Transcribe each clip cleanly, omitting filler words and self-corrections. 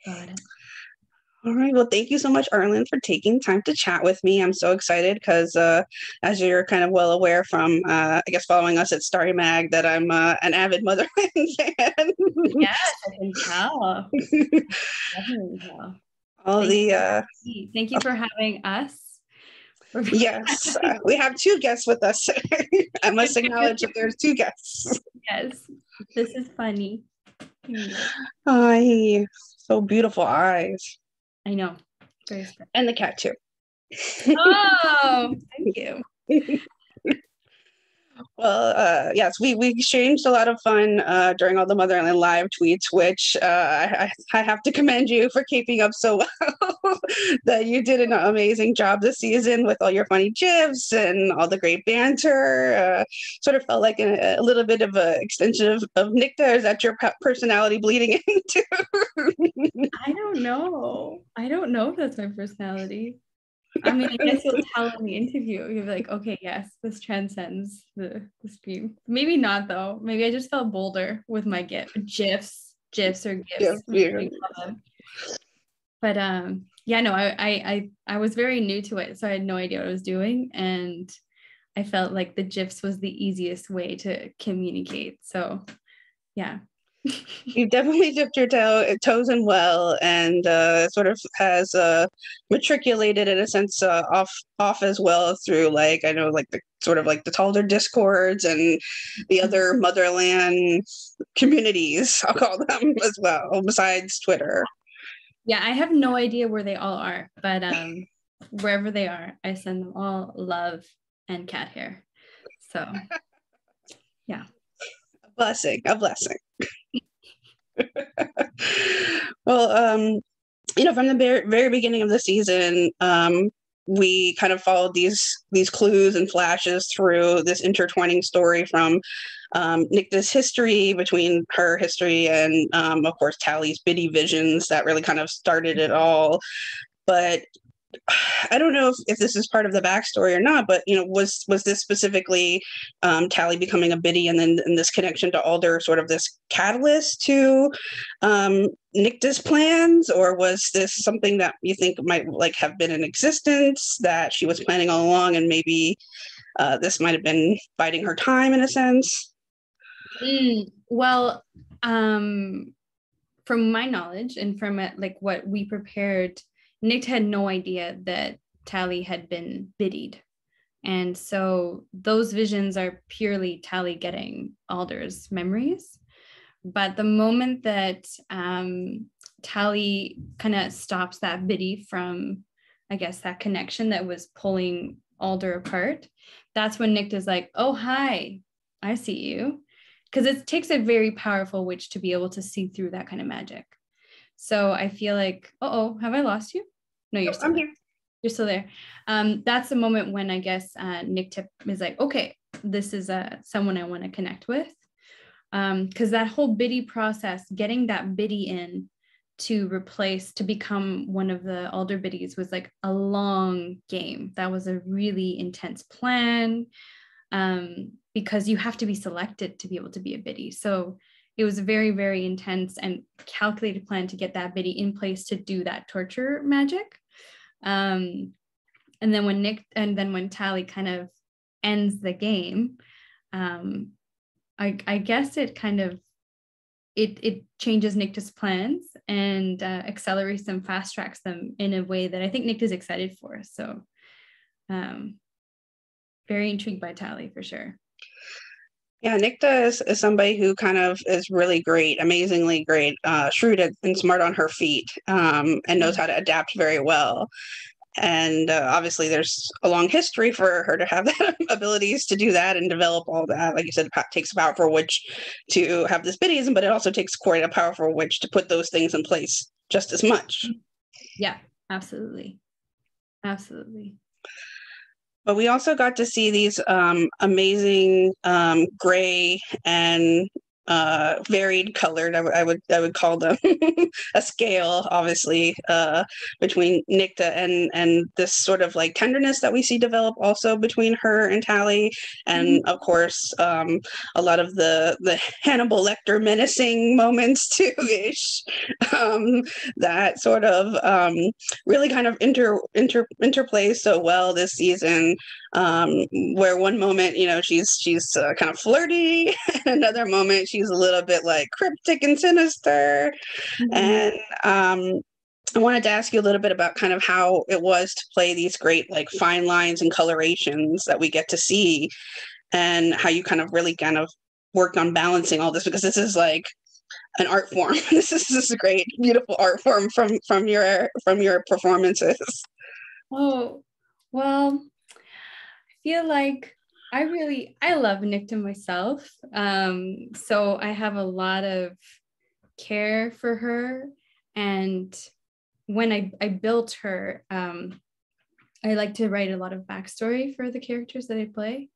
Got it. All right. Well, thank you so much, Arlen, for taking time to chat with me. I'm so excited because, as you're kind of well aware from, I guess, following us at Starry Mag, that I'm an avid Motherland fan. Yes, I can tell. Definitely tell. All Thank you for having us. Yes, we have two guests with us. I must acknowledge that there's two guests. Yes, this is funny. Hi, so beautiful eyes. I know. Very special. And the cat too. Oh, thank you. Well, yes, we exchanged a lot of fun during all the Motherland Live tweets, which I have to commend you for keeping up so well. That you did an amazing job this season with all your funny gifs and all the great banter. Sort of felt like a little bit of an extension of Nikta. Is that your personality bleeding into? I don't know. I don't know if that's my personality. I mean, I guess you'll tell in the interview. You'll be like, okay, yes, this transcends the stream. Maybe not though. Maybe I just felt bolder with my GIFs or GIFs. Yeah. But yeah, no, I was very new to it, so I had no idea what I was doing, and I felt like the GIFs was the easiest way to communicate. So yeah. You definitely dipped your toes in well, and sort of has matriculated in a sense off as well through, like, I know, like the sort of like the Talder discords and the other Motherland communities, I'll call them, as well, besides Twitter. Yeah, I have no idea where they all are, but wherever they are, I send them all love and cat hair. So yeah. A blessing. Well, from the very beginning of the season, we kind of followed these clues and flashes through this intertwining story from Nikta's history, between her history and, of course, Tally's Biddy visions that really kind of started it all. But I don't know if this is part of the backstory or not, but was this specifically Tally becoming a Biddy, and then this connection to Alder sort of this catalyst to Nikta's plans, or was this something that you think might like have been in existence that she was planning all along, and maybe this might have been biding her time in a sense? Well, from my knowledge and from like what we prepared, Nikta had no idea that Tally had been biddied. And so those visions are purely Tally getting Alder's memories. But the moment that Tally kind of stops that biddy from, I guess, that connection that was pulling Alder apart, that's when Nikta's like, oh, hi, I see you. Because it takes a very powerful witch to be able to see through that kind of magic. So I feel like, have I lost you? No, you're still there. You're still there. That's the moment when I guess Nikta is like, okay, this is someone I want to connect with. Because that whole biddy process, getting that biddy in to become one of the Alder biddies was like a long game. That was a really intense plan, because you have to be selected to be able to be a biddy. So it was a very, very intense and calculated plan to get that biddy in place to do that torture magic. And then when Tally kind of ends the game, I guess it kind of it changes Nikta's plans and accelerates them, fast tracks them in a way that I think Nikta's excited for. So very intrigued by Tally for sure. Yeah, Nikta is somebody who kind of is really great, amazingly great, shrewd and smart on her feet, and knows how to adapt very well. And obviously there's a long history for her to have that abilities to do that and develop all that. Like you said, it takes a powerful witch to have this biddyism, but it also takes quite a powerful witch to put those things in place just as much. Yeah, absolutely. Absolutely. But we also got to see these amazing gray and varied colored. I would call them a scale, obviously, between Nicta and this sort of like tenderness that we see develop also between her and Tally, and of course a lot of the Hannibal Lecter menacing moments too ish. That sort of really kind of interplays so well this season. Where one moment, she's kind of flirty, and another moment she's a little bit like cryptic and sinister. And I wanted to ask you a little bit about kind of how it was to play these great like fine lines and colorations that we get to see, and how you kind of worked on balancing all this, because this is like an art form. This is a great, beautiful art form from your performances. Oh, well, I feel like I love Nicta myself. So I have a lot of care for her. And when I built her, I like to write a lot of backstory for the characters that I play.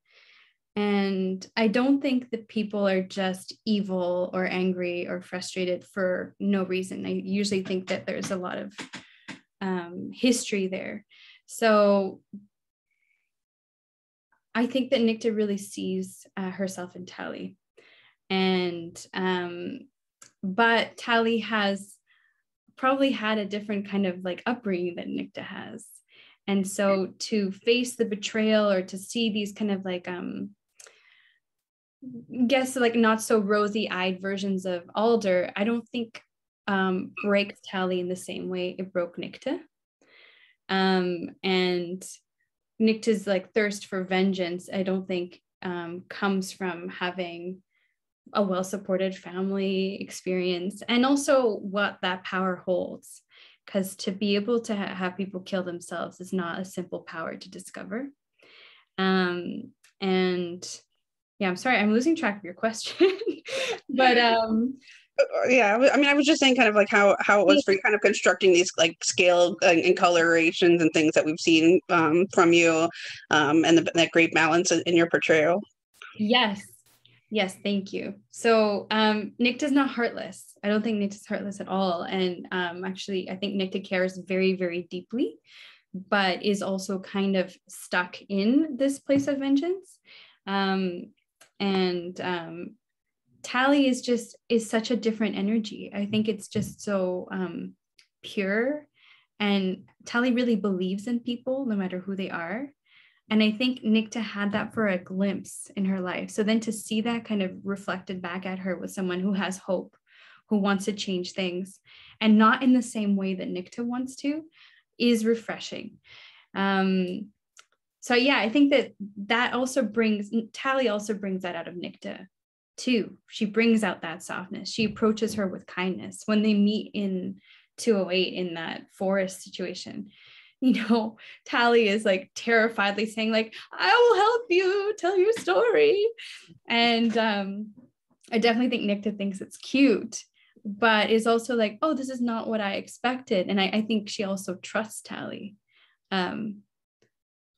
And I don't think that people are just evil or angry or frustrated for no reason. I usually think that there's a lot of history there. So I think that Nicta really sees herself in Tally. And but Tally has probably had a different kind of like upbringing that Nicta has. And so to face the betrayal, or to see these kind of like guess like not so rosy-eyed versions of Alder, I don't think breaks Tally in the same way it broke Nicta. And Nicta's like thirst for vengeance, I don't think comes from having a well-supported family experience, and also what that power holds. Because to be able to have people kill themselves is not a simple power to discover. And yeah, I'm sorry, I'm losing track of your question. But yeah, I mean, I was just saying kind of like how it was for you kind of constructing these like scale and colorations and things that we've seen from you, and that great balance in your portrayal. Yes, thank you. So Nicta's not heartless. I don't think Nicta's heartless at all. And actually, I think Nicta cares very, very deeply, but is also kind of stuck in this place of vengeance. Tally is such a different energy. I think it's just so pure, and Tally really believes in people no matter who they are. And I think Nicta had that for a glimpse in her life. So then to see that kind of reflected back at her with someone who has hope, who wants to change things, and not in the same way that Nicta wants to, is refreshing. So yeah, I think that also Tally also brings that out of Nicta too. She brings out that softness. She approaches her with kindness. When they meet in 208 in that forest situation, Tally is like terrifiedly saying like, I will help you tell your story. And I definitely think Nicta thinks it's cute, but is also like, oh, this is not what I expected. And I think she also trusts Tally.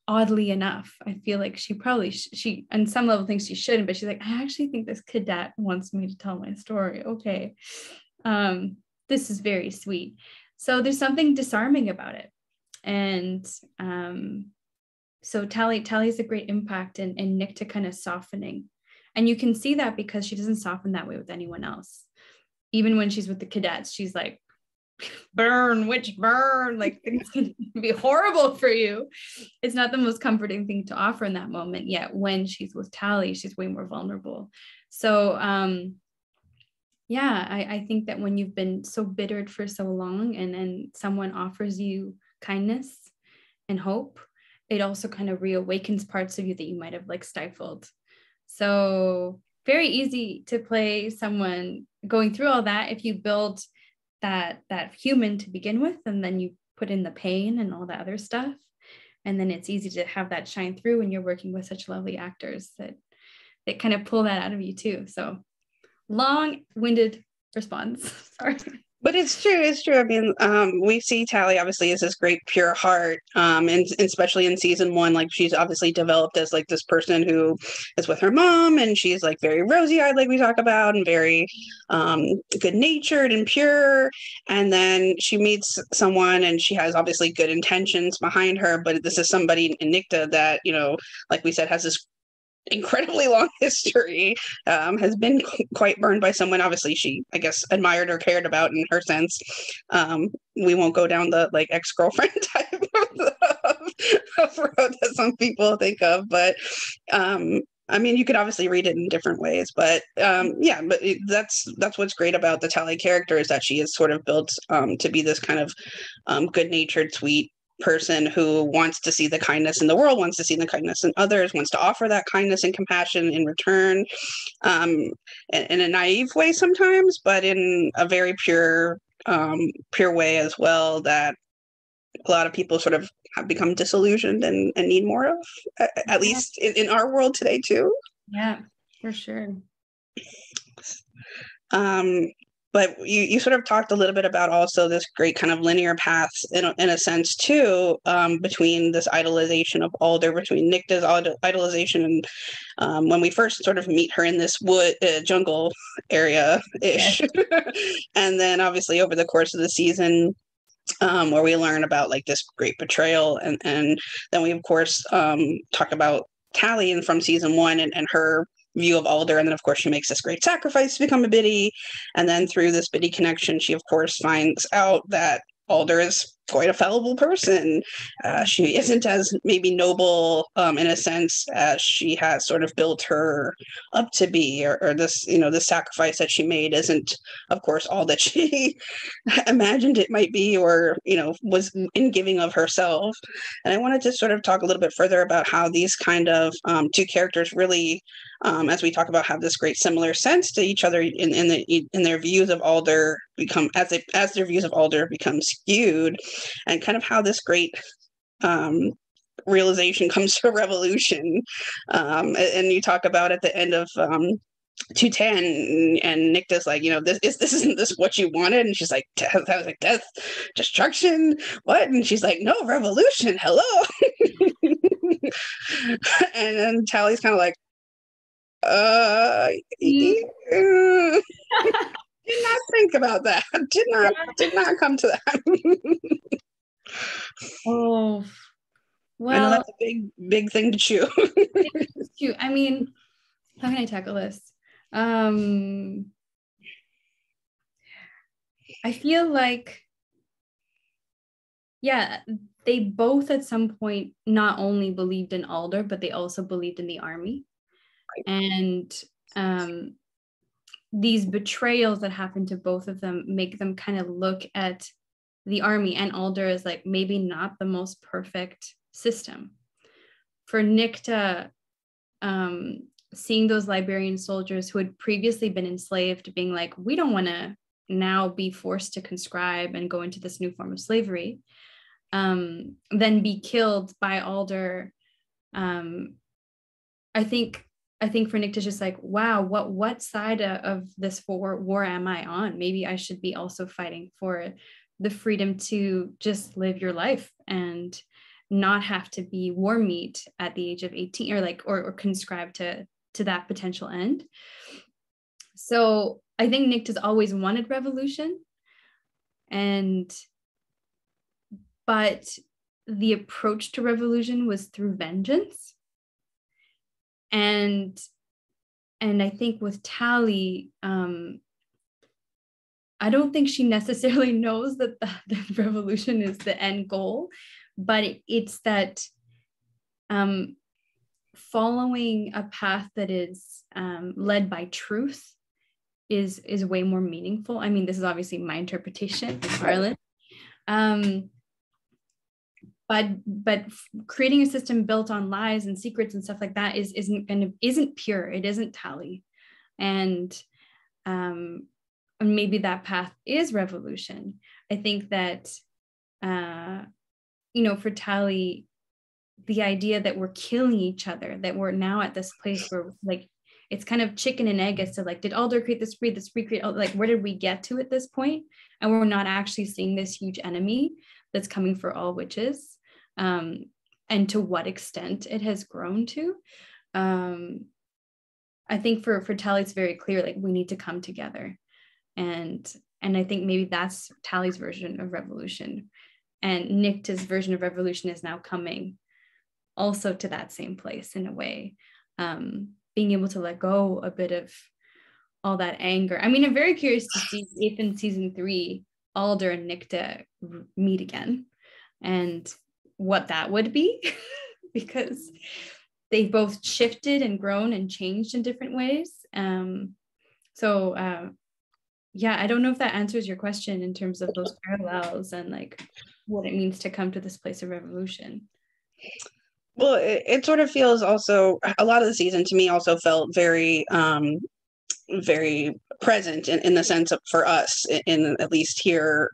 Oddly enough, I feel like she probably, she on some level thinks she shouldn't, but she's like, I actually think this cadet wants me to tell my story. Okay. This is very sweet. So there's something disarming about it. And so Tally's a great impact in Nicta kind of softening. And you can see that because she doesn't soften that way with anyone else. Even when she's with the cadets, she's like, burn, witch, burn, like things can be horrible for you. It's not the most comforting thing to offer in that moment, yet when she's with Tally, she's way more vulnerable. So yeah, I think that when you've been so bittered for so long and someone offers you kindness and hope, it also kind of reawakens parts of you that you might have like stifled. So very easy to play someone going through all that if you build that human to begin with, and then you put in the pain and all that other stuff, and then it's easy to have that shine through when you're working with such lovely actors that kind of pull that out of you too. So long-winded response. Sorry. But it's true. It's true. I mean, we see Tally obviously as this great pure heart, and especially in season one, like she's obviously developed as like this person who is with her mom, and she's like very rosy eyed, like we talk about, and very good natured and pure. And then she meets someone, and she has obviously good intentions behind her, but this is somebody in Nikta that, you know, like we said, has this incredibly long history, has been quite burned by someone obviously she, I guess, admired or cared about in her sense. We won't go down the like ex-girlfriend type of road that some people think of, but I mean, you could obviously read it in different ways, but yeah, but that's what's great about the Tally character, is that she is sort of built to be this kind of good-natured, sweet person who wants to see the kindness in the world, wants to see the kindness in others, wants to offer that kindness and compassion in return, in a naive way sometimes, but in a very pure way as well, that a lot of people sort of have become disillusioned and need more of, at least in our world today too. Yeah, for sure. But you sort of talked a little bit about also this great kind of linear path in a sense too, between this idolization of Alder, between Nikta's idolization, and when we first sort of meet her in this wood jungle area-ish. Yes. And then obviously over the course of the season, where we learn about like this great betrayal, and then we of course talk about Tally and from season one, and her view of Alder, and then of course she makes this great sacrifice to become a biddy, and then through this biddy connection she of course finds out that Alder is quite a fallible person. She isn't as maybe noble in a sense as she has sort of built her up to be, or this, you know, the sacrifice that she made isn't of course all that she imagined it might be, or, you know, was in giving of herself. And I wanted to sort of talk a little bit further about how these kind of two characters really, as we talk about, have this great similar sense to each other in their views of Alder become, as their views of Alder become skewed, and kind of how this great realization comes to a revolution. And you talk about at the end of 210, and Nikta's like, you know, this isn't this what you wanted? And she's like, death, destruction, what? And she's like, no, revolution, hello. And then Tally's kind of like, did not think about that. Did not come to that. Oh, well, I know that's a big thing to chew. I mean, how can I tackle this? I feel like, yeah, they both at some point not only believed in Alder, but they also believed in the army. And these betrayals that happen to both of them make them kind of look at the army and Alder as like maybe not the most perfect system. For Nikta, seeing those Liberian soldiers who had previously been enslaved being like, we don't want to now be forced to conscribe and go into this new form of slavery, then be killed by Alder. I think for Nikta's just like, wow, what side of this war am I on? Maybe I should be also fighting for the freedom to just live your life and not have to be war meat at the age of 18, or like or conscribed to that potential end. So I think Nikta's always wanted revolution, but the approach to revolution was through vengeance. And I think with Tally, I don't think she necessarily knows that the revolution is the end goal, but it's that following a path that is led by truth is way more meaningful. I mean, this is obviously my interpretation as Harlan. But creating a system built on lies and secrets and stuff like that isn't pure. It isn't Tally, and maybe that path is revolution. I think that for Tally, the idea that we're killing each other, that we're now at this place where like it's kind of chicken and egg as to like, did Alder create the spree create, like, where did we get to at this point? And we're not actually seeing this huge enemy that's coming for all witches, and to what extent it has grown to. I think for Tally, it's very clear, like, we need to come together. And I think maybe that's Tally's version of revolution. And Nicta's version of revolution is now coming also to that same place in a way, being able to let go a bit of all that anger. I mean, I'm very curious to see if in season 3, Alder and Nicta meet again and what that would be, because they've both shifted and grown and changed in different ways. Yeah, I don't know if that answers your question in terms of those parallels and like what it means to come to this place of revolution. Well, it sort of feels also, a lot of the season to me also felt very, very present in the sense of, for us, in at least here,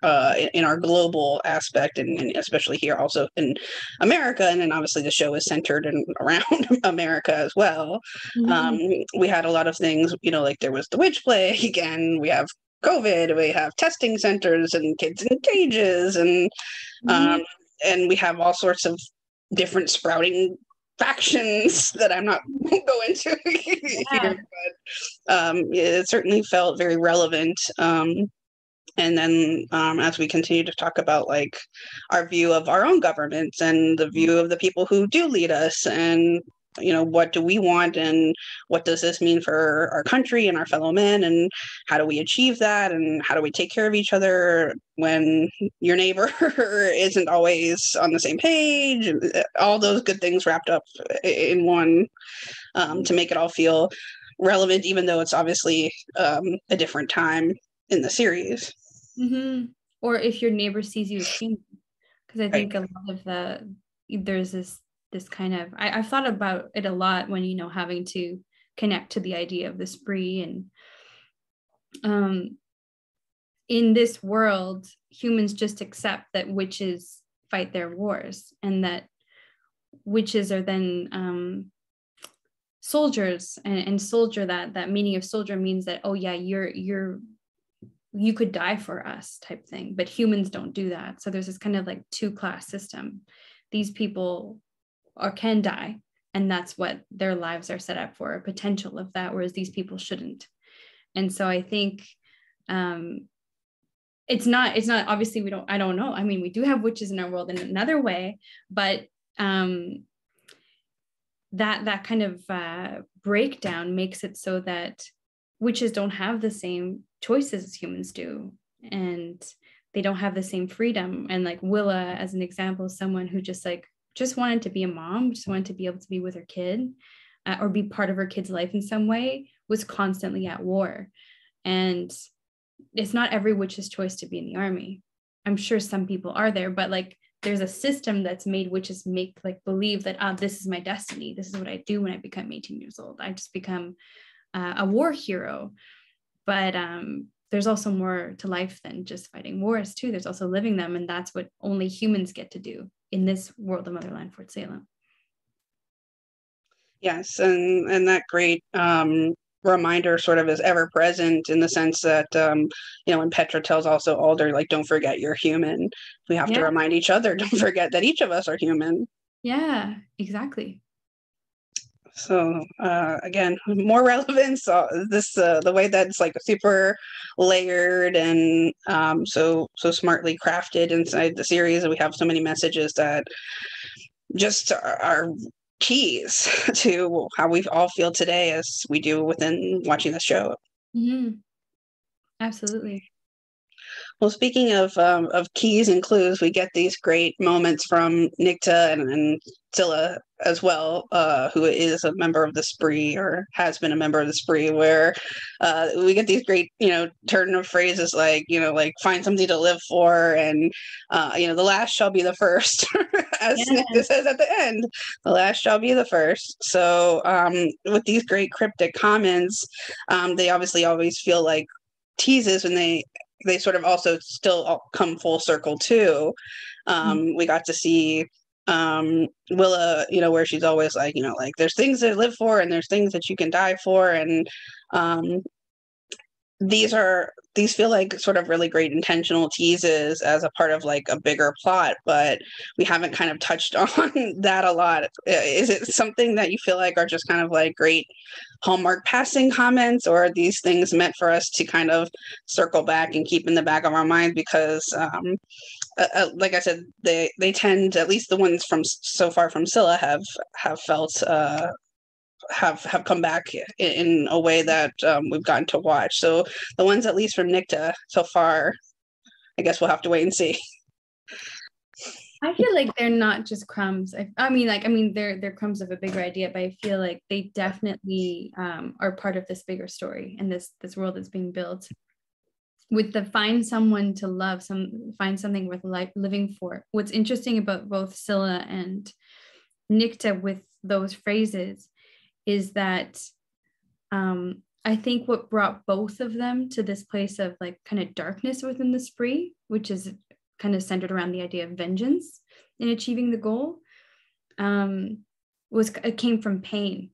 in our global aspect, and especially here also in America. And then obviously the show is centered around America as well. We had a lot of things, like there was the witch plague, and we have COVID, we have testing centers and kids in cages, and we have all sorts of different sprouting factions that I'm not going to go into here, but it certainly felt very relevant. And then as we continue to talk about like our view of our own governments and the view of the people who do lead us, and what do we want, and what does this mean for our country and our fellow men, and how do we achieve that, and how do we take care of each other when your neighbor isn't always on the same page, all those good things wrapped up in one, to make it all feel relevant, even though it's obviously a different time in the series. Or if your neighbor sees you as human, because I think a lot of there's this kind of, I've thought about it a lot when, having to connect to the idea of the spree. And in this world, humans just accept that witches fight their wars, and that witches are then soldiers, and soldier, that meaning of soldier means that, oh yeah, you could die for us type thing, but humans don't do that. So there's this kind of like 2-class system. These people can die, and that's what their lives are set up for, a potential of that, whereas these people shouldn't. And so I think it's not obviously, I don't know, I mean, we do have witches in our world in another way, but that kind of breakdown makes it so that witches don't have the same choices as humans do, and they don't have the same freedom. And like Willa, as an example, someone who just wanted to be a mom, just wanted to be able to be with her kid, or be part of her kid's life in some way, was constantly at war. And it's not every witch's choice to be in the army. I'm sure some people are there, but like there's a system that's made witches believe that this is my destiny. This is what I do when I become 18 years old. I just become a war hero. But there's also more to life than just fighting wars too. There's also living them, and that's what only humans get to do in this world of Motherland Fort Salem. Yes, and that great reminder sort of is ever present, in the sense that when Petra tells also Alder, like, don't forget you're human. We have to remind each other, don't forget that each of us are human. Yeah, exactly. So again, more relevance. The way that it's like super layered and so smartly crafted inside the series, and we have so many messages that just are keys to how we all feel today, as we do within watching the show. Absolutely. Well, speaking of keys and clues, we get these great moments from Nicta and Scylla as well, who is a member of the Spree, or has been a member of the Spree, where we get these great, turn of phrases like find something to live for, and the last shall be the first, as Nicta says at the end, the last shall be the first. So with these great cryptic comments, they obviously always feel like teases, when they sort of also still come full circle too. We got to see Willa, where she's always like, like there's things to live for and there's things that you can die for. And these feel like sort of really great intentional teases as a part of like a bigger plot, but we haven't kind of touched on that a lot. Is it something that you feel like are just kind of like great Hallmark passing comments, or are these things meant for us to kind of circle back and keep in the back of our mind? Because like I said, they tend, at least the ones from so far from Scylla, have felt have come back in a way that we've gotten to watch. So the ones at least from Nicta so far, I guess we'll have to wait and see. I feel like they're not just crumbs. I mean, they're crumbs of a bigger idea, but I feel like they definitely are part of this bigger story and this world that's being built. With the find someone to love, find something worth living for. What's interesting about both Scylla and Nicta with those phrases is that I think what brought both of them to this place of like kind of darkness within the spree, which is kind of centered around the idea of vengeance in achieving the goal, it came from pain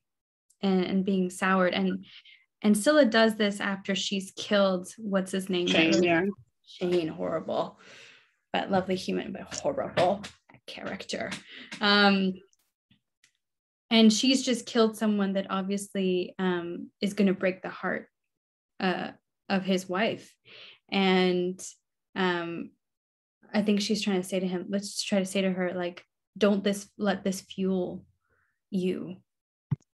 and being soured. And Scylla does this after she's killed, what's his name? Shane, horrible, but lovely human, but horrible character. And she's just killed someone that obviously is going to break the heart of his wife. And I think she's trying to say to him, let's try to say to her, like, don't let this fuel you.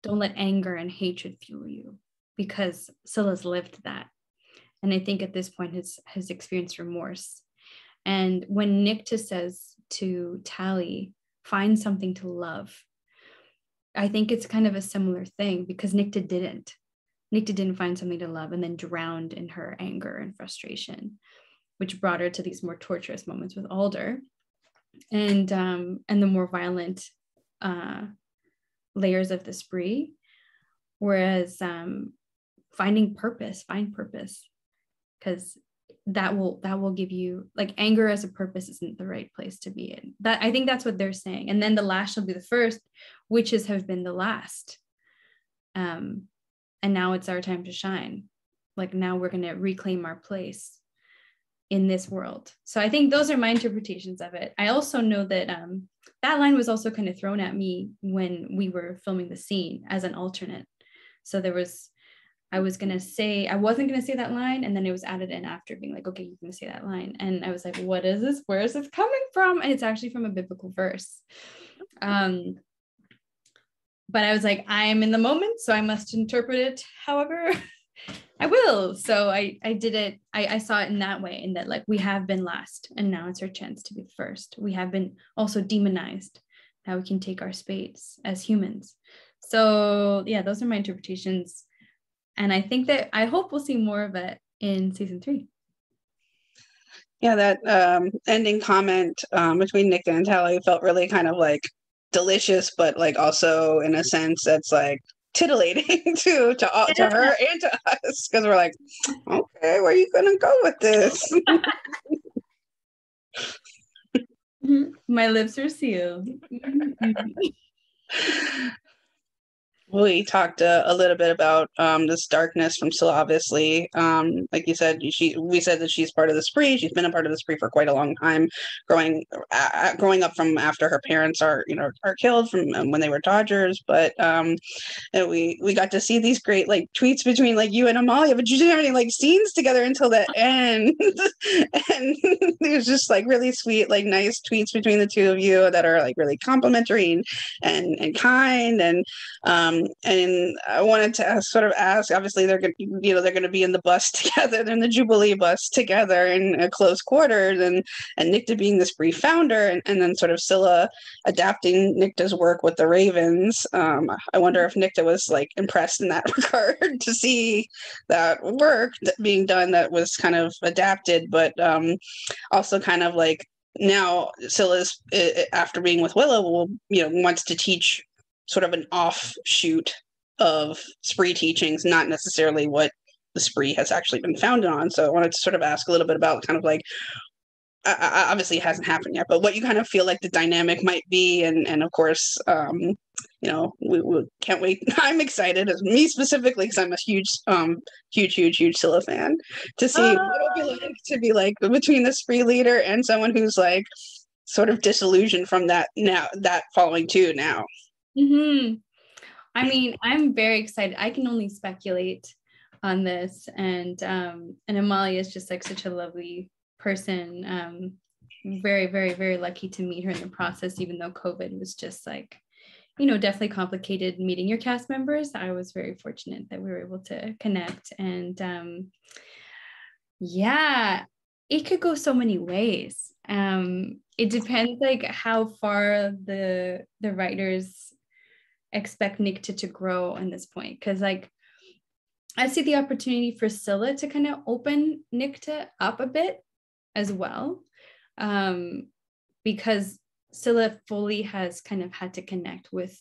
Don't let anger and hatred fuel you, because Scylla's lived that. And I think at this point has experienced remorse. And when Nicta says to Tally, find something to love, I think it's kind of a similar thing, because Nicta didn't find something to love and then drowned in her anger and frustration, which brought her to these more torturous moments with Alder and the more violent layers of the spree. Whereas find purpose, because that will give you, like, anger as a purpose isn't the right place to be in. That, I think that's what they're saying. And then the last shall be the first, witches have been the last. And now it's our time to shine. Like, now we're going to reclaim our place in this world. So I think those are my interpretations of it. I also know that that line was also kind of thrown at me when we were filming the scene as an alternate. So I wasn't going to say that line, and then it was added in after, being like, okay, you're going to say that line. And I was like, what is this? Where is this coming from? And it's actually from a biblical verse. But I was like, I am in the moment, so I must interpret it however I will. So I did it. I saw it in that way, in that, like, we have been last, and now it's our chance to be the first. We have been also demonized. Now we can take our space as humans. So yeah, those are my interpretations. And I hope we'll see more of it in season 3. Yeah, that ending comment between Nicta and Tally felt really kind of like delicious, but like also in a sense that's like tittillating to her and to us, because we're like, okay, where are you gonna go with this? My lips are sealed. We talked a little bit about this darkness from Scylla, obviously. Like you said, we said that she's part of the spree. She's been a part of the spree for quite a long time, growing up from after her parents are killed from when they were Dodgers. But we got to see these great like tweets between like you and Amalia, but you didn't have any like scenes together until the end. And there's just like really sweet, like nice tweets between the two of you that are like really complimentary and kind. And I wanted to ask, obviously they're going to be in the bus together, they're in the Jubilee bus together in close quarters, and Nicta being the spree founder, and then sort of Scylla adapting Nicta's work with the Ravens. I wonder if Nicta was like impressed in that regard to see that work being done that was kind of adapted, but also kind of like now Scylla's, after being with Willow, wants to teach sort of an offshoot of spree teachings, not necessarily what the spree has actually been founded on. So I wanted to sort of ask a little bit about kind of like obviously it hasn't happened yet, but what you kind of feel like the dynamic might be, and of course, we can't wait. I'm excited, as me specifically, because I'm a huge Scylla fan, to see what it'll be like to be like between this free leader and someone who's like sort of disillusioned from that following too now. Mm-hmm. I mean, I'm very excited. I can only speculate on this, and Amalia is just like such a lovely person. Very, very, very lucky to meet her in the process, even though COVID was just like, definitely complicated meeting your cast members. I was very fortunate that we were able to connect, and yeah, it could go so many ways. It depends like how far the writers expect Nicte to grow in this point, because like I see the opportunity for Scylla to kind of open Nicte up a bit as well, because Scylla fully has kind of had to connect with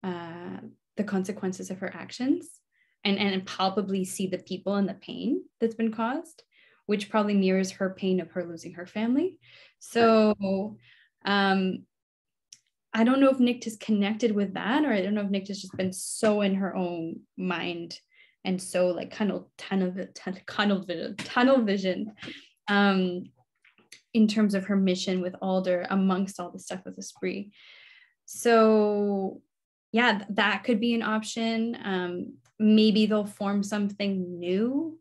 the consequences of her actions, and palpably see the people and the pain that's been caused, which probably mirrors her pain of her losing her family. So I don't know if Nicte is connected with that, or I don't know if Nicte has just been so in her own mind and so like kind of tunnel vision in terms of her mission with Alder amongst all the stuff with Esprit. So yeah, that could be an option. Maybe they'll form something new.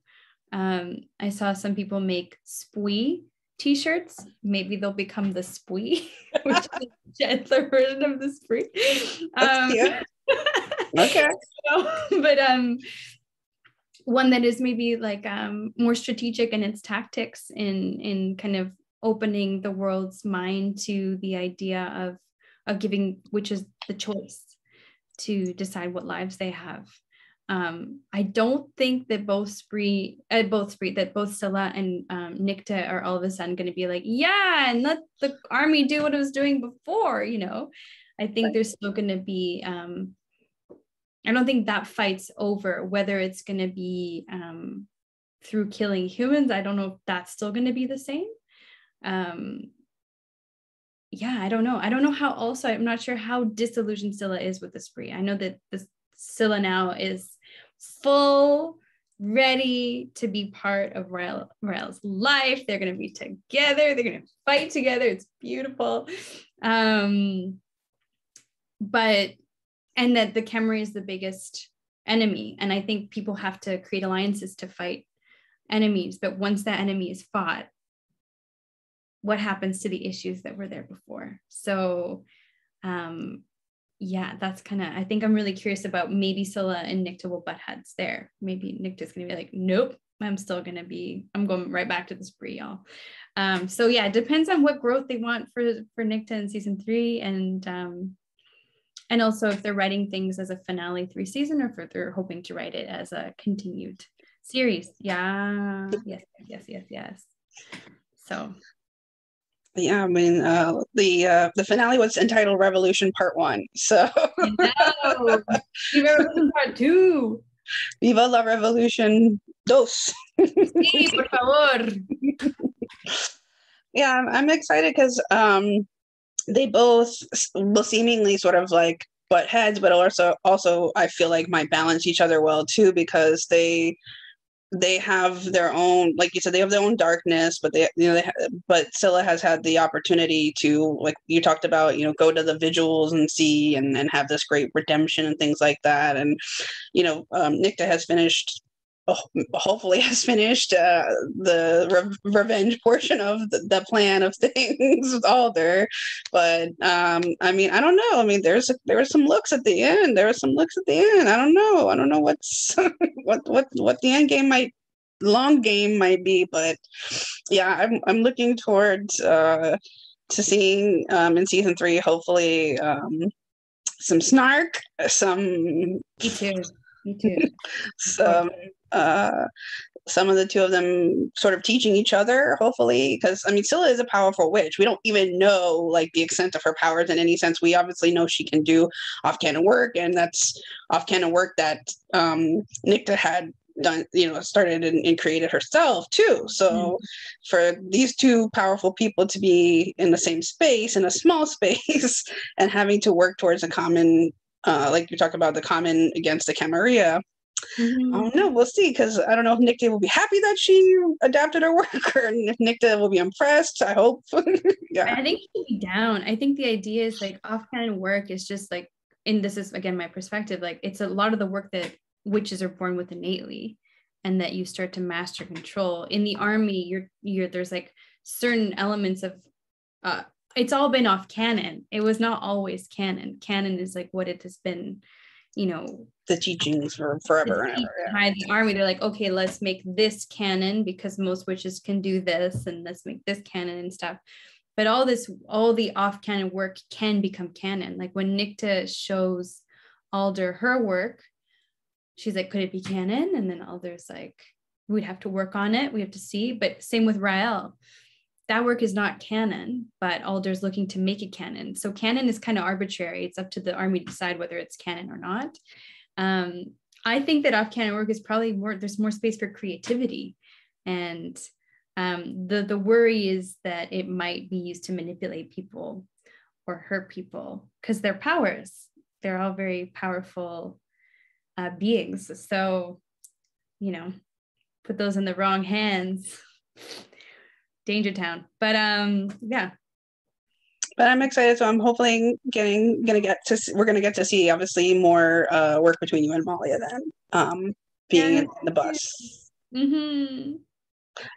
I saw some people make Spui t-shirts. Maybe they'll become the Spui, which is a gentler version of the Spree. Okay. But one that is maybe like more strategic in its tactics, in kind of opening the world's mind to the idea of giving witches the choice to decide what lives they have. I don't think that both Scylla and Nicte are all of a sudden going to be like, yeah, and let the army do what it was doing before, I think there's still going to be, I don't think that fight's over, whether it's going to be through killing humans. I don't know if that's still going to be the same. Yeah, I don't know. I don't know how also, I'm not sure how disillusioned Scylla is with the Spree. I know that the Scylla now is full, ready to be part of Rael's life. They're going to be together. They're going to fight together. It's beautiful. And that the Khemri is the biggest enemy. And I think people have to create alliances to fight enemies. But once that enemy is fought, what happens to the issues that were there before? So yeah, that's kind of, I think I'm really curious about maybe Scylla and Nicte will butt heads there. Maybe Nicte's going to be like, nope, I'm going right back to the Spree, y'all. So yeah, it depends on what growth they want for Nicte in season 3, and also if they're writing things as a finale 3 season, or if they're hoping to write it as a continued series. Yeah, yes. So. Yeah, I mean, the finale was entitled Revolution Part 1. So no. Revolution Part 2. Viva la Revolution 2. Sí, por favor. Yeah, I'm excited because they both will seemingly sort of like butt heads, but also I feel like might balance each other well too, because they have their own, like you said, they have their own darkness, but but Scylla has had the opportunity to, like you talked about, go to the vigils and see and have this great redemption and things like that. And, Nicte has finished, hopefully has finished the revenge portion of the plan of things with Alder. But I mean, I don't know. I mean, there were some looks at the end. I don't know what's what the end game long game might be. But yeah, I'm looking towards to seeing in season 3, hopefully some snark, Me too. Some of the two of them sort of teaching each other, hopefully, because I mean, Scylla is a powerful witch. We don't even know like the extent of her powers in any sense. We obviously know she can do off-canon work, and that's off-canon work that Nicte had done, started and created herself too. So for these two powerful people to be in the same space, in a small space, and having to work towards a common, like you talk about, the common against the Camarilla. I don't know. We'll see, because I don't know if Nicte will be happy that she adapted her work, or if Nicte will be impressed. I hope. Yeah. I think she'll be down. I think the idea is like off-canon work is just like, and this is again my perspective, like it's a lot of the work that witches are born with innately, and that you start to master control. In the army, you're there's like certain elements of it's all been off canon. It was not always canon. Canon is like what it has been, the teachings for forever and ever. Yeah. Behind the army, they're like, okay, let's make this canon because most witches can do this, and let's make this canon and stuff. But all the off-canon work can become canon. Like when Nicte shows Alder her work, she's like, could it be canon? And then Alder's like, we'd have to work on it. We have to see. But same with Rael. That work is not canon, but Alder's looking to make it canon. So canon is kind of arbitrary. It's up to the army to decide whether it's canon or not. I think that off-canon work is probably there's more space for creativity. And the worry is that it might be used to manipulate people or hurt people, because they're powers. They're all very powerful beings. So, put those in the wrong hands. Danger Town. But yeah. But I'm excited, so I'm hopefully we're gonna get to see obviously more work between you and Malia then, being in the bus. Mm-hmm.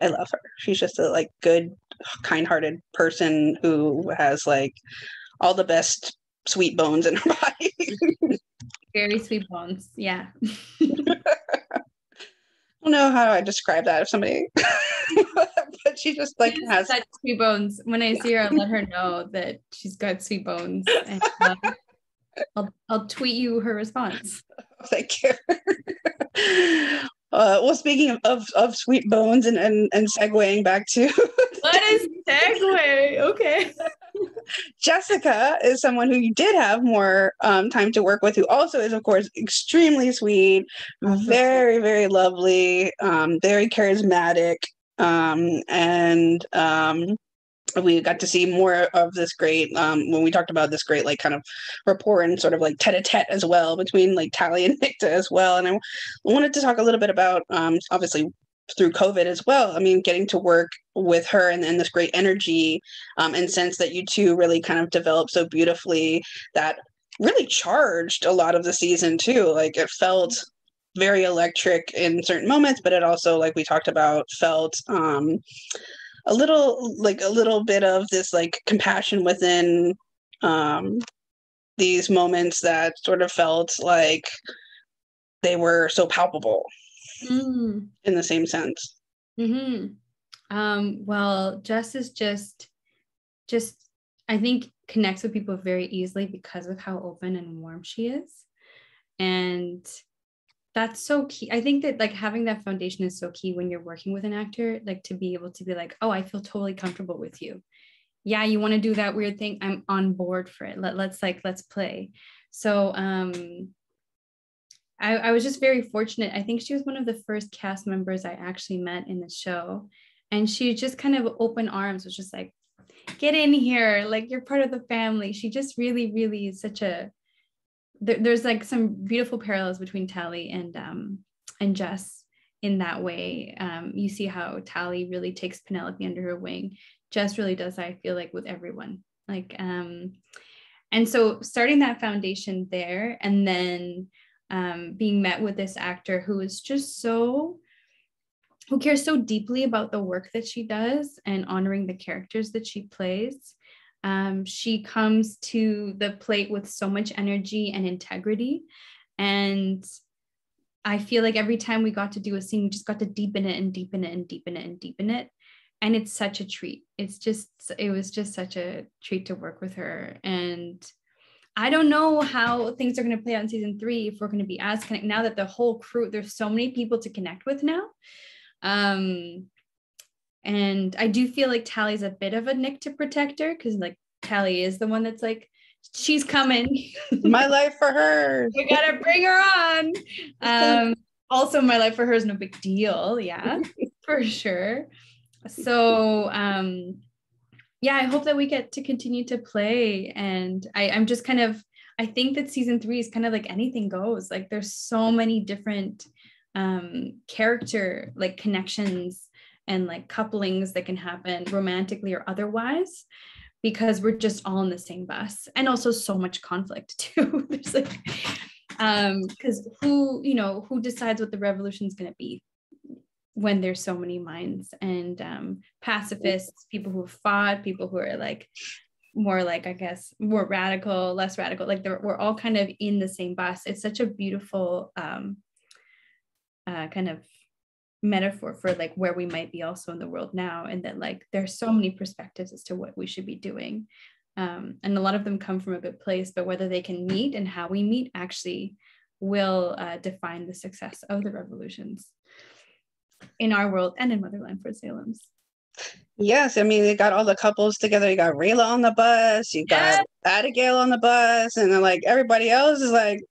I love her. She's just a good, kind-hearted person who has all the best sweet bones in her body. Very sweet bones. Yeah. I don't know how I describe that if somebody, but she just has such sweet bones. When I see her, I'll let her know that she's got sweet bones. And, I'll tweet you her response. Thank you. Well, speaking of sweet bones and segueing back to what is segue? Okay. Jessica is someone who you did have more time to work with, who also is, of course, extremely sweet, very, very lovely, very charismatic, and we got to see more of this great, when we talked about this great kind of rapport and sort of tete-a-tete as well between Tally and Nicte as well. And I wanted to talk a little bit about, obviously through COVID as well, getting to work with her and this great energy, and sense that you two really kind of developed so beautifully, that really charged a lot of the season too. It felt very electric in certain moments, but it also, like we talked about, felt a little bit of this compassion within these moments that sort of felt like they were so palpable in the same sense. Well, Jess is just I think connects with people very easily because of how open and warm she is, and that's so key. I think that having that foundation is so key when you're working with an actor, to be able to be oh, I feel totally comfortable with you. Yeah, you want to do that weird thing, I'm on board for it. Let's play. So I was just very fortunate. I think she was one of the first cast members I actually met in the show, and she just kind of open arms was just get in here, you're part of the family. She just really, really is such a there's some beautiful parallels between Tally and Jess in that way. You see how Tally really takes Penelope under her wing. Jess really does, I feel with everyone. And so starting that foundation there, and then being met with this actor who is just who cares so deeply about the work that she does and honoring the characters that she plays. She comes to the plate with so much energy and integrity. And I feel every time we got to do a scene, we just got to deepen it and deepen it and deepen it and deepen it. And it's such a treat. It was just such a treat to work with her. And I don't know how things are going to play out in season 3, if we're going to be as connected now that the whole crew, there's so many people to connect with now. And I do feel Tally's a bit of a Nicte protector, because Tally is the one that's she's coming. My life for her. We gotta bring her on. Also, my life for her is no big deal. Yeah, for sure. So, yeah, I hope that we get to continue to play. And I'm just kind of, I think that season 3 is kind of like anything goes. Like there's so many different character like connections and like couplings that can happen romantically or otherwise, because we're just all in the same bus, and also so much conflict too. There's like, because who decides what the revolution is going to be when there's so many minds, and pacifists, people who have fought, people who are like more like, I guess, more radical, less radical, like we're all kind of in the same bus. It's such a beautiful kind of metaphor for like where we might be also in the world now, and that like there's so many perspectives as to what we should be doing, and a lot of them come from a good place, but whether they can meet and how we meet actually will define the success of the revolutions in our world and in Motherland for Salem's. Yes, I mean, they got all the couples together. You got Rayla on the bus, you got Abigail on the bus, and then like everybody else is like,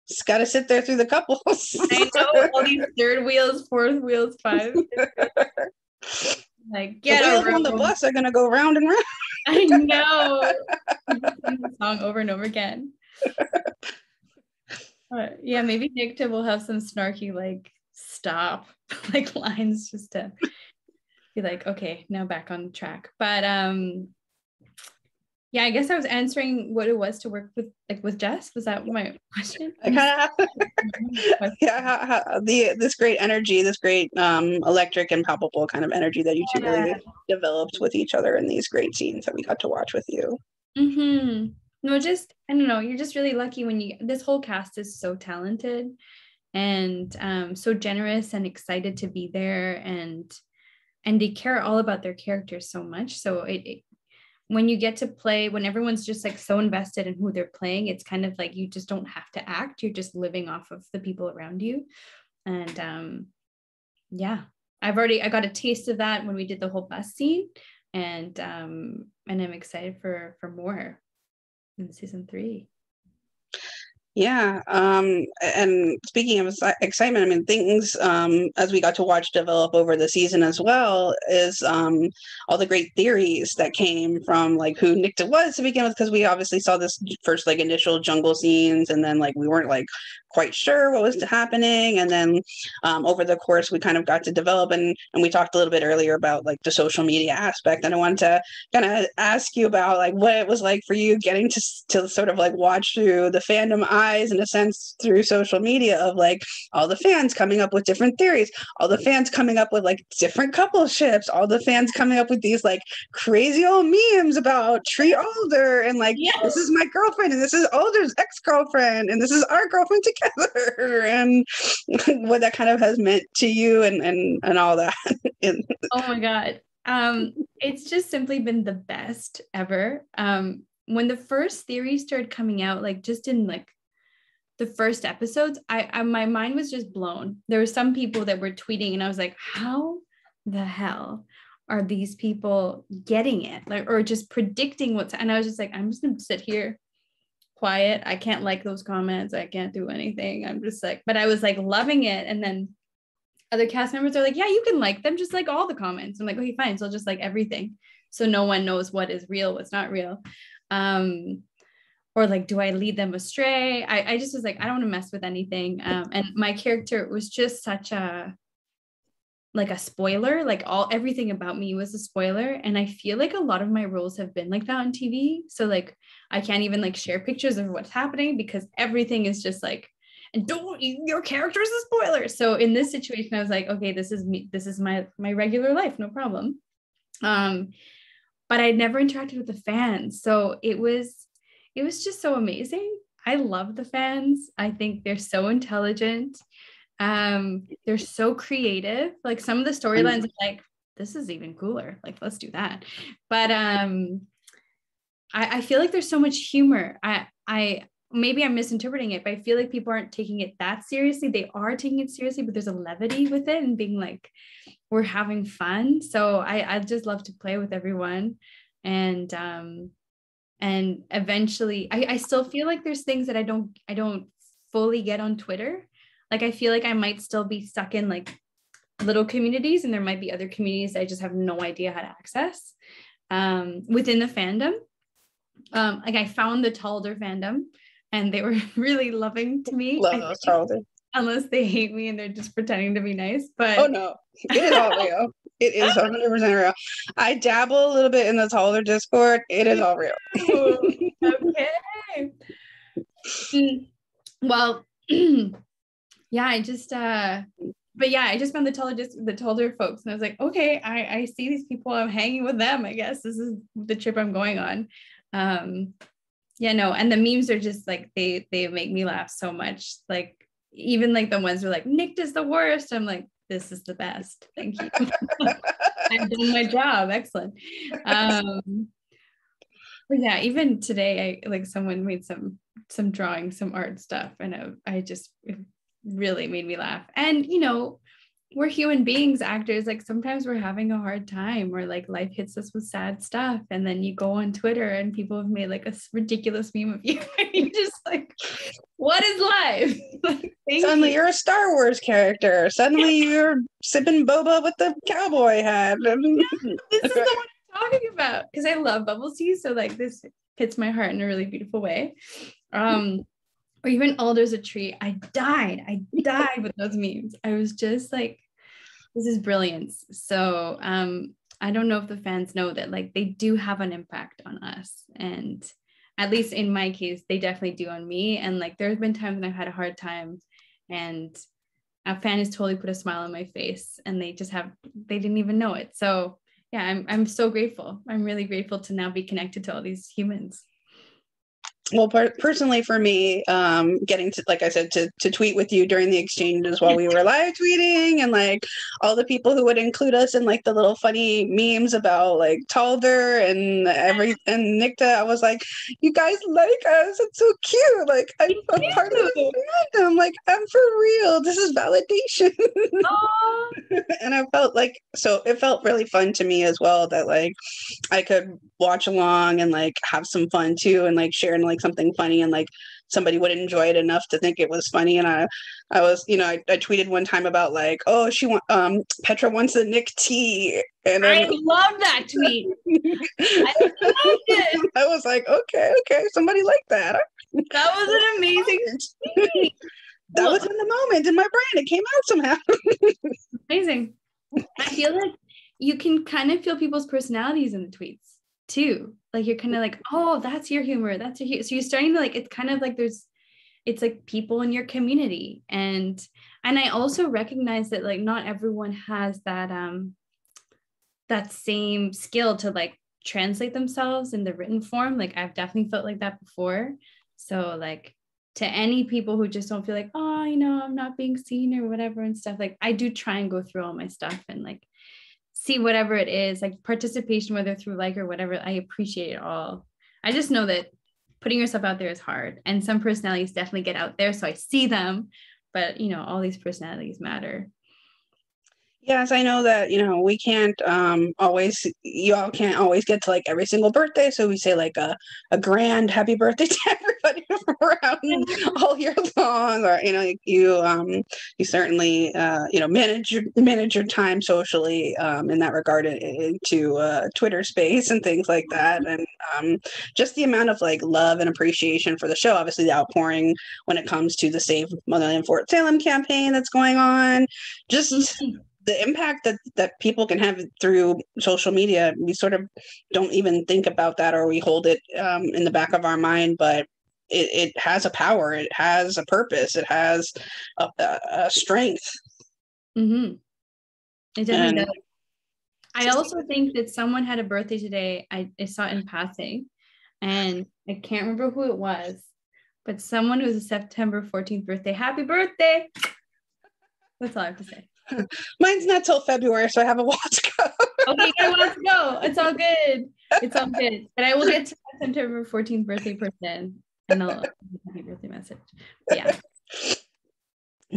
just got to sit there through the couples. I know, all these third wheels, fourth wheels, five. Like, get the wheels on the bus are gonna go round and round. I know. The song over and over again. Yeah, maybe Nick will have some snarky like stop like lines just to be like, okay, now back on track. But yeah, I guess I was answering what it was to work with Jess. Was that my question? Yeah, this great energy, this great electric and palpable kind of energy that you two really developed with each other in these great scenes that we got to watch with you. Mm-hmm. No, just, I don't know, you're just really lucky when this whole cast is so talented and so generous and excited to be there, and they care all about their characters so much. So when you get to play, when everyone's just like so invested in who they're playing, it's kind of like you just don't have to act. You're just living off of the people around you. And yeah, I got a taste of that when we did the whole bus scene, and I'm excited for more in season 3. Yeah. And speaking of excitement, I mean, things as we got to watch develop over the season as well is all the great theories that came from like who Nikta was to begin with, because we obviously saw this first like initial jungle scenes, and then like we weren't like quite sure what was happening. And then over the course, we kind of got to develop, and we talked a little bit earlier about like the social media aspect. And I wanted to kind of ask you about like what it was like for you getting to sort of like watch through the fandom eyes, in a sense, through social media, of like all the fans coming up with different theories, all the fans coming up with like different couple ships, all the fans coming up with these like crazy old memes about Tree Alder, and like, yes, this is my girlfriend and this is Alder's ex-girlfriend and this is our girlfriend together, and what that kind of has meant to you and all that. Oh my God. It's just simply been the best ever. When the first theories started coming out, like just in like the first episodes, I my mind was just blown. There were some people that were tweeting and I was like, how the hell are these people getting it? Like, or just predicting and I was just like, I'm just gonna sit here quiet. I can't like those comments. I can't do anything. I'm just like, but I was like loving it. And then other cast members are like, yeah, you can like them, just like all the comments. I'm like, okay, fine. So I'll just like everything. So no one knows what is real, what's not real. Or like, do I lead them astray? I just was like, I don't want to mess with anything. And my character was just such a spoiler, like everything about me was a spoiler. And I feel like a lot of my roles have been like that on TV. So like, I can't even like share pictures of what's happening because everything is just like, and your character is a spoiler. So in this situation, I was like, okay, this is me. This is my regular life. No problem. But I'd never interacted with the fans. So it was just so amazing. I love the fans. I think they're so intelligent. They're so creative. Like some of the storylines are like, this is even cooler. Like, let's do that. But I feel like there's so much humor. I maybe I'm misinterpreting it, but I feel like people aren't taking it that seriously. They are taking it seriously, but there's a levity with it and being like, we're having fun. So I just love to play with everyone. And eventually I still feel like there's things that I don't fully get on Twitter. Like, I feel like I might still be stuck in like little communities, and there might be other communities I just have no idea how to access within the fandom. Like I found the Talder fandom and they were really loving to me. Love Talder. Unless they hate me and they're just pretending to be nice. But oh no, it is all real. It is 100% real. I dabble a little bit in the Talder Discord. It is all real. Okay. Well, yeah, I just but yeah, I just found the Talder folks, and I was like, okay, I see these people, I'm hanging with them. I guess this is the trip I'm going on. Yeah, no, and the memes are just like they make me laugh so much. Like even like the ones who are like, Nick is the worst. I'm like, this is the best. Thank you. I've done my job. Excellent. But yeah, even today, I like someone made some drawing, some art stuff, and I just it really made me laugh. And you know, we're human beings, actors. Like sometimes we're having a hard time, or like life hits us with sad stuff, and then you go on Twitter and people have made like a ridiculous meme of you, and you're just like, what is life? Like, suddenly you're a Star Wars character. Suddenly you're sipping boba with the cowboy hat. This is the one I'm talking about, because I love bubble tea, so like this hits my heart in a really beautiful way. Or even Alder's a tree. I died with those memes. I was just like, this is brilliance. So I don't know if the fans know that like they do have an impact on us, and at least in my case they definitely do on me. And like there's been times when I've had a hard time and a fan has totally put a smile on my face, and they didn't even know it. So yeah, I'm so grateful. I'm really grateful to now be connected to all these humans. Well, personally for me, getting to, like I said, to tweet with you during the exchanges while we were live tweeting, and like all the people who would include us in like the little funny memes about like Talder and and Nicta, I was like, you guys like us. It's so cute. Like I'm part of the fandom. Like I'm for real. This is validation. And I felt like, so it felt really fun to me as well that like I could watch along and like have some fun too, and like sharing like something funny, and like somebody would enjoy it enough to think it was funny. And I was, you know, I tweeted one time about like, oh, Petra wants the Nick tea, and I love that tweet. I loved it. I was like, okay, somebody liked that. That was an amazing tweet. That was in the moment in my brain. It came out somehow. Amazing. I feel like you can kind of feel people's personalities in the tweets too. Like you're kind of like, oh, that's your humor. That's your humor. So you're starting to like, it's kind of like it's like people in your community. And I also recognize that like not everyone has that that same skill to like translate themselves in the written form. Like I've definitely felt like that before. So like to any people who just don't feel like, oh, you know, I'm not being seen or whatever and stuff, like I do try and go through all my stuff and like see whatever it is, like participation, whether through like or whatever. I appreciate it all. I just know that putting yourself out there is hard, and some personalities definitely get out there, so I see them, but you know, all these personalities matter. Yes, I know that, you know, we can't you all can't always get to like every single birthday. So we say like a grand happy birthday to everybody around all year long. Or, you know, you certainly, you know, manage your time socially in that regard into Twitter space and things like that. And just the amount of like love and appreciation for the show, obviously the outpouring when it comes to the Save Motherland Fort Salem campaign that's going on, just the impact that people can have through social media. We sort of don't even think about that, or we hold it in the back of our mind, but it has a power, it has a purpose, it has a strength. Mm-hmm. It definitely does. I also think that someone had a birthday today. I saw it in passing, and I can't remember who it was, but someone who was a September 14th birthday. Happy birthday! That's all I have to say. Mine's not till February, so I have a while to go. Okay, I want to go. It's all good. It's all good. But I will get to that September 14th birthday person, and I'll happy birthday message. But yeah.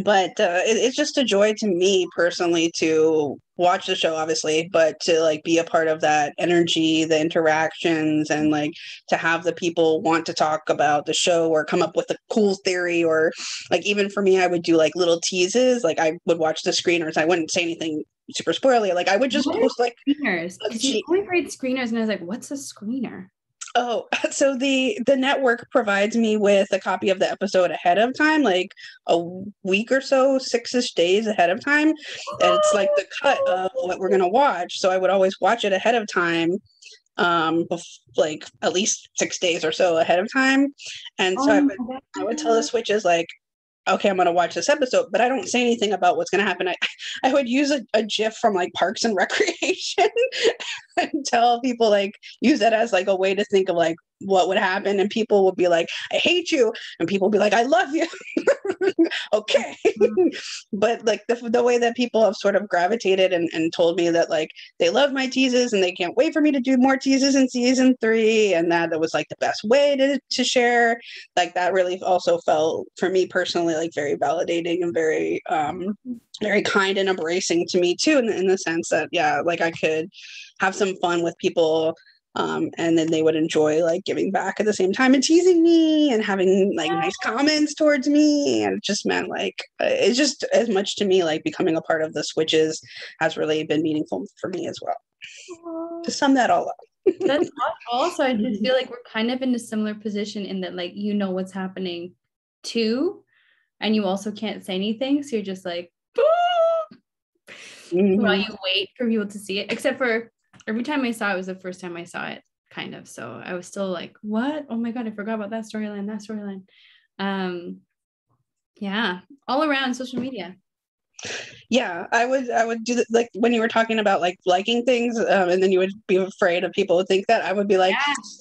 but it's just a joy to me personally to watch the show, obviously, but to like be a part of that energy, the interactions, and like to have the people want to talk about the show or come up with a cool theory, or like even for me, I would do like little teases. Like I would watch the screeners. I wouldn't say anything super spoilery. Like I would just What are post like screeners? Because you always read screeners, and I was like, "What's a screener?" Oh, so the network provides me with a copy of the episode ahead of time, like a week or so, 6-ish days ahead of time. And it's like the cut of what we're gonna watch. So I would always watch it ahead of time, like at least 6 days or so ahead of time. And so I would tell the switches like, okay, I'm going to watch this episode, but I don't say anything about what's going to happen. I would use a GIF from like Parks and Recreation and tell people like, use that as like a way to think of like what would happen. And people would be like, I hate you. And people would be like, I love you. Okay. But like the way that people have sort of gravitated and told me that like they love my teases and they can't wait for me to do more teases in season 3, and that was like the best way to share, like that really also felt for me personally like very validating and very very kind and embracing to me too, in the sense that yeah, like I could have some fun with people, and then they would enjoy like giving back at the same time and teasing me and having like nice comments towards me. And it just meant like it's just as much to me like becoming a part of the switches has really been meaningful for me as well. To sum that all up. That's also, I just feel like we're kind of in a similar position in that like you know what's happening too, and you also can't say anything, so you're just like while you wait for people to see it, except for every time I saw it was the first time I saw it, kind of. So I was still like, what? Oh my God, I forgot about that storyline. Yeah, all around social media. Yeah, I would do that, like when you were talking about like liking things, and then you would be afraid of people would think that. I would be like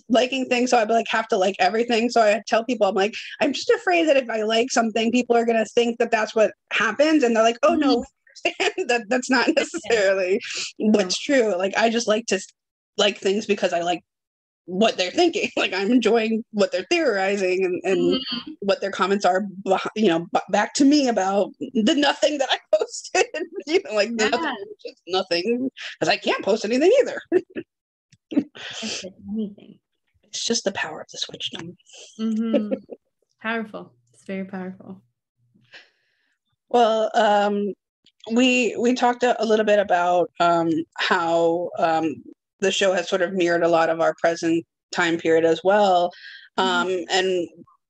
liking things, so I'd be like have to like everything. So I tell people, I'm like, I'm just afraid that if I like something, people are gonna think that that's what happens, and they're like, oh no, we understand that that's not necessarily what's true. Like I just like to like things because I like what they're thinking. Like I'm enjoying what they're theorizing and what their comments are, back to me about the nothing that I posted. Like nothing, because I can't post anything either. Anything. It's just the power of the switchdom. Powerful. It's very powerful. Well, we talked a little bit about how the show has sort of mirrored a lot of our present time period as well. And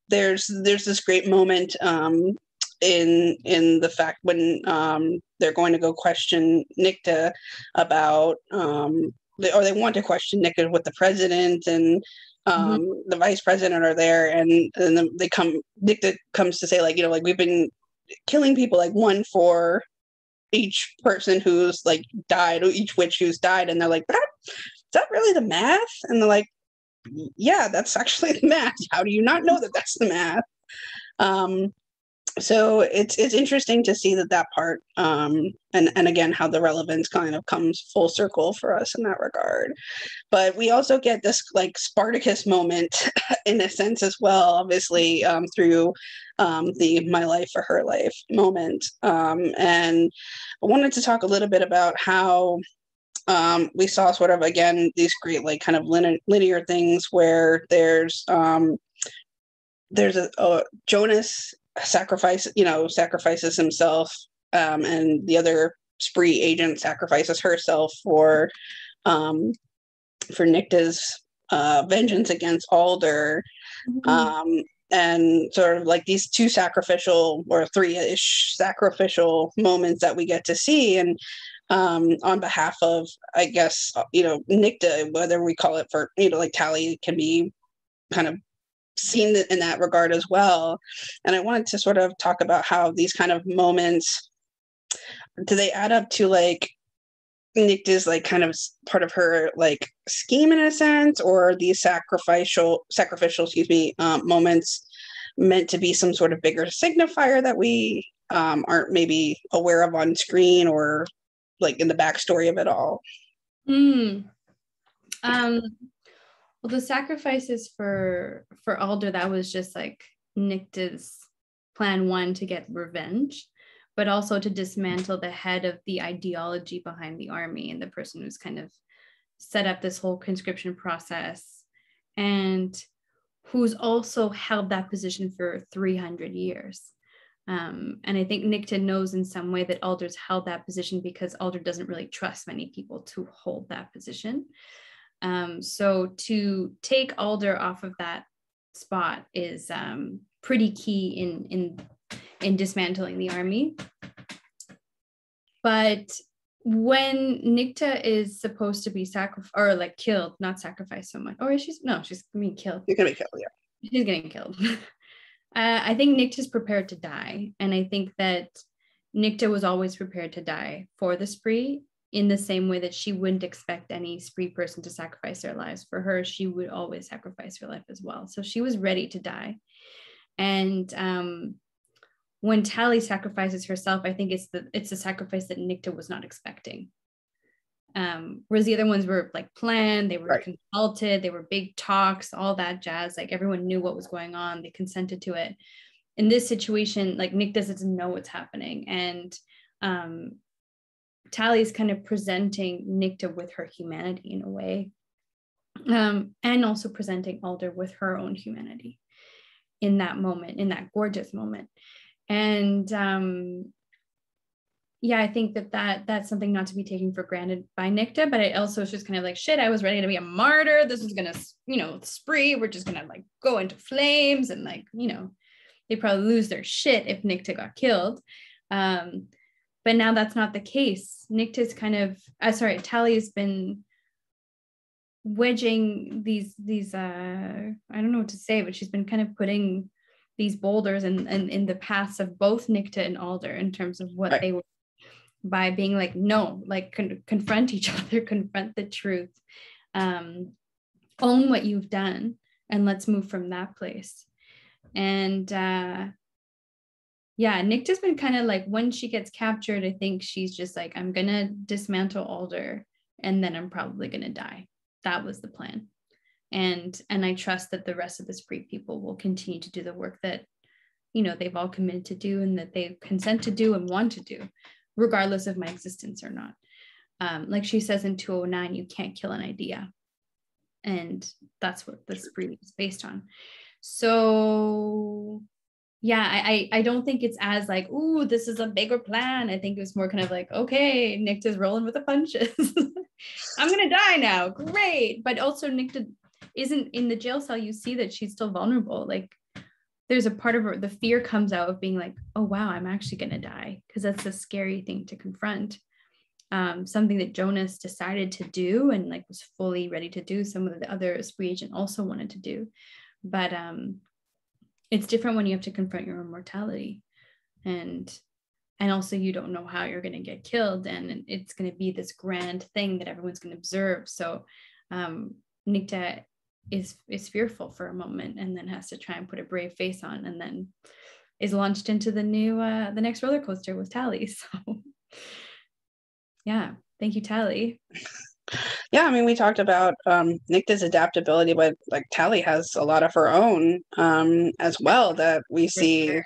there's this great moment in the fact when they're going to go question Nicta about they want to question Nicta with the president and the vice president are there, and then Nicta comes to say like, like we've been killing people like one for each person who's like died, or each witch who's died, and they're like, is that really the math? And they're like, yeah, that's actually the math. How do you not know that that's the math? So it's interesting to see that part, and again how the relevance kind of comes full circle for us in that regard. But we also get this like Spartacus moment in a sense as well, obviously, through the my life for her life moment. And I wanted to talk a little bit about how we saw sort of again these great like kind of linear things where there's a Jonas sacrifices himself, and the other spree agent sacrifices herself for Nicta's vengeance against Alder. And sort of like these two sacrificial or 3-ish sacrificial moments that we get to see, and on behalf of, I guess, Nicta, whether we call it for, like Tally can be kind of seen in that regard as well. And I wanted to sort of talk about how these kind of moments, do they add up to like Nicta's like kind of part of her like scheme in a sense, or these sacrificial moments meant to be some sort of bigger signifier that we aren't maybe aware of on screen or like in the backstory of it all? Well, the sacrifices for Alder, that was just like Nicta's plan 1 to get revenge. but also to dismantle the head of the ideology behind the army and the person who's kind of set up this whole conscription process, and who's also held that position for 300 years. And I think Nicta knows in some way that Alder's held that position because Alder doesn't really trust many people to hold that position. So to take Alder off of that spot is pretty key in dismantling the army. But when Nicta is supposed to be sacrificed or like killed, not sacrificed so much, or she's being killed. She's gonna be killed, yeah. She's getting killed. I think Nicta's prepared to die. And I think that Nicta was always prepared to die for the spree, in the same way that she wouldn't expect any spree person to sacrifice their lives for her. She would always sacrifice her life as well. So she was ready to die. And when Tally sacrifices herself, I think it's a sacrifice that Nicta was not expecting. Whereas the other ones were like planned, they were consulted, they were big talks, all that jazz. Like everyone knew what was going on, they consented to it. In this situation, like Nicta doesn't know what's happening, and Tally's kind of presenting Nicta with her humanity in a way, and also presenting Alder with her own humanity in that moment, in that gorgeous moment. And yeah, I think that's something not to be taken for granted by Nicta, but it also is just kind of like, shit, I was ready to be a martyr. This is gonna, spree. We're just gonna like go into flames, and like, they probably lose their shit if Nicta got killed. But now that's not the case. Nicta's kind of, Tally's been wedging these I don't know what to say, but she's been kind of putting these boulders in the paths of both Nicta and Alder in terms of what they were, by being like, no, like confront each other, confront the truth, own what you've done, and let's move from that place. And yeah, Nicta's been kind of like, when she gets captured, I think she's just like, I'm gonna dismantle Alder, and then I'm probably gonna die. That was the plan. And I trust that the rest of the spree people will continue to do the work that, they've all committed to do, and that they consent to do and want to do, regardless of my existence or not. Like she says in 209, you can't kill an idea. And that's what the spree is based on. So yeah, I don't think it's as like, ooh, this is a bigger plan. I think it was more kind of like, okay, Nicta's rolling with the punches. I'm gonna die now, great. But also Nicta isn't in the jail cell. You see that she's still vulnerable. Like there's a part of her, the fear comes out of being like, oh wow, I'm actually gonna die, because that's a scary thing to confront. Something that Jonas decided to do and like was fully ready to do. Some of the other spree agent also wanted to do, but it's different when you have to confront your own mortality, and also you don't know how you're going to get killed, and it's going to be this grand thing that everyone's going to observe. So Nicta is fearful for a moment, and then has to try and put a brave face on, and then is launched into the next roller coaster with Tally. So yeah, thank you, Tally. Yeah, I mean, we talked about Nicta's adaptability, but like Tally has a lot of her own as well that we see.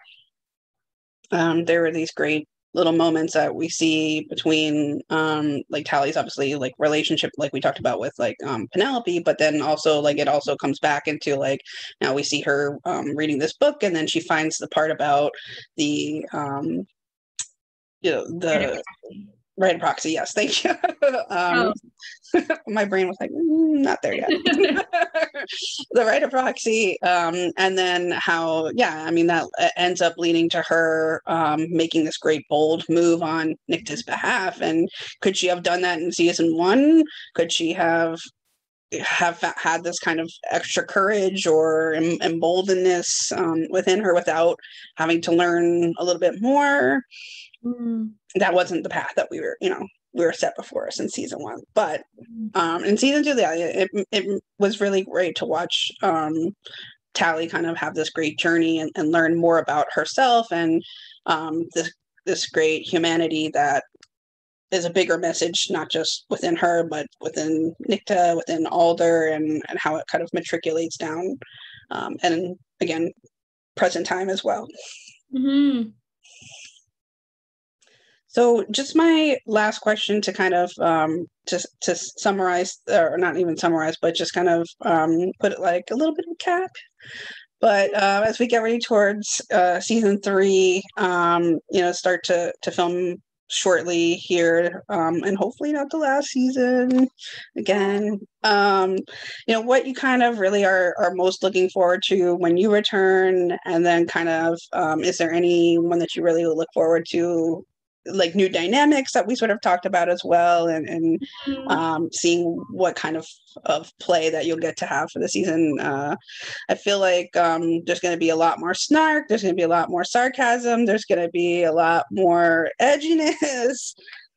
There are these great little moments that we see between like Tally's obviously like relationship, like we talked about with like Penelope, but then also like it also comes back into like, now we see her reading this book, and then she finds the part about the the rite of proxy. Yes, thank you. My brain was like, not there yet. The rite of proxy, and then how, yeah, I mean, that ends up leading to her making this great bold move on Nicta's behalf. And could she have done that in season 1? Could she have had this kind of extra courage or emboldenedness within her without having to learn a little bit more? That wasn't the path that we were set before us in season 1, but in season 2, yeah, it was really great to watch Tally kind of have this great journey and learn more about herself, and this great humanity that is a bigger message, not just within her, but within Nicta, within Alder, and how it kind of matriculates down, and again, present time as well. So just my last question to kind of to summarize, or not even summarize, but just kind of put it like a little bit of a cap. But as we get ready towards season 3, start to film shortly here, and hopefully not the last season again. What you kind of really are most looking forward to when you return, and then kind of is there anyone that you really look forward to, like new dynamics that we sort of talked about as well, and seeing what kind of play that you'll get to have for the season. I feel like there's going to be a lot more snark, there's going to be a lot more sarcasm, there's going to be a lot more edginess,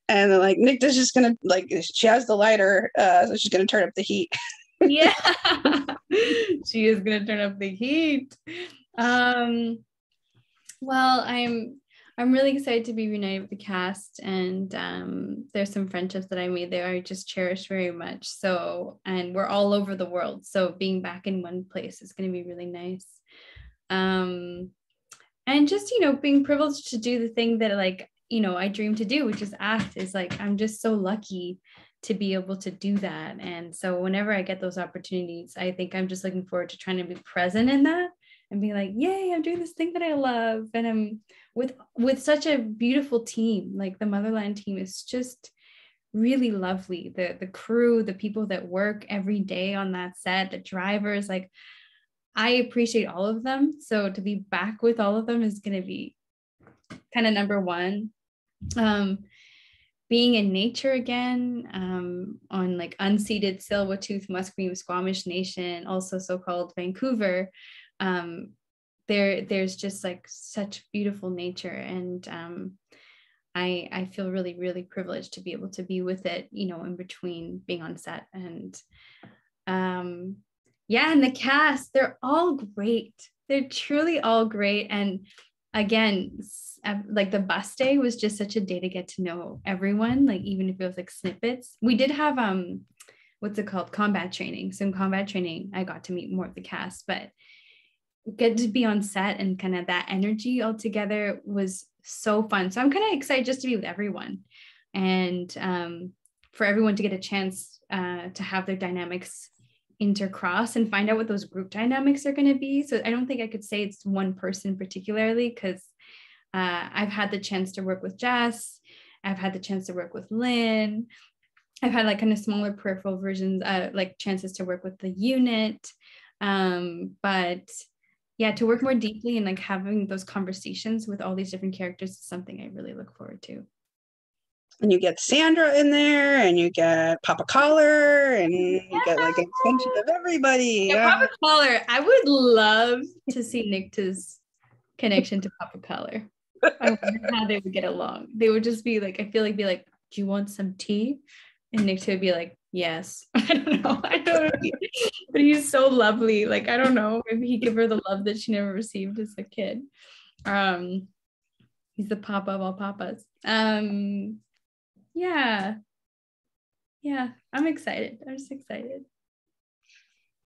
and like Nicta's just going to, like, she has the lighter, so she's going to turn up the heat. Yeah, she is going to turn up the heat. Well, I'm really excited to be reunited with the cast, and there's some friendships that I made there I just cherish very much. So, and we're all over the world, so being back in one place is going to be really nice. And just, being privileged to do the thing that, like, I dream to do, which is act, is like, I'm just so lucky to be able to do that. And so whenever I get those opportunities, I think I'm just looking forward to trying to be present in that and be like, yay, I'm doing this thing that I love. And I'm with such a beautiful team. Like the Motherland team is just really lovely. The crew, the people that work every day on that set, the drivers, like, I appreciate all of them. So to be back with all of them is going to be kind of number one. Being in nature again, on like unceded Tsleil-Waututh Musqueam Squamish Nation, also so-called Vancouver. There's just like such beautiful nature, and I feel really, really privileged to be able to be with it, in between being on set. And and the cast, they're all great. They're truly all great. And again, like the bus day was just such a day to get to know everyone, like even if it was like snippets. We did have what's it called, combat training. So in combat training I got to meet more of the cast, but get to be on set and kind of that energy all together was so fun. So I'm kind of excited just to be with everyone, and for everyone to get a chance to have their dynamics intercross and find out what those group dynamics are going to be. So I don't think I could say it's one person particularly, because I've had the chance to work with Jess, I've had the chance to work with Lynn, I've had like kind of smaller peripheral versions, like chances to work with the unit, but yeah, to work more deeply and like having those conversations with all these different characters is something I really look forward to. And you get Sandra in there, and you get Papa Collar, and you get like an extension of everybody. Yeah, Papa Collar. I would love to see Nicta's connection to Papa Collar. I wonder how they would get along. They would just be like, I feel like, do you want some tea? And Nicta would be like, yes. I don't know. But he's so lovely. Like, I don't know. Maybe he'd give her the love that she never received as a kid. He's the papa of all papas. Yeah, I'm excited. I'm just excited.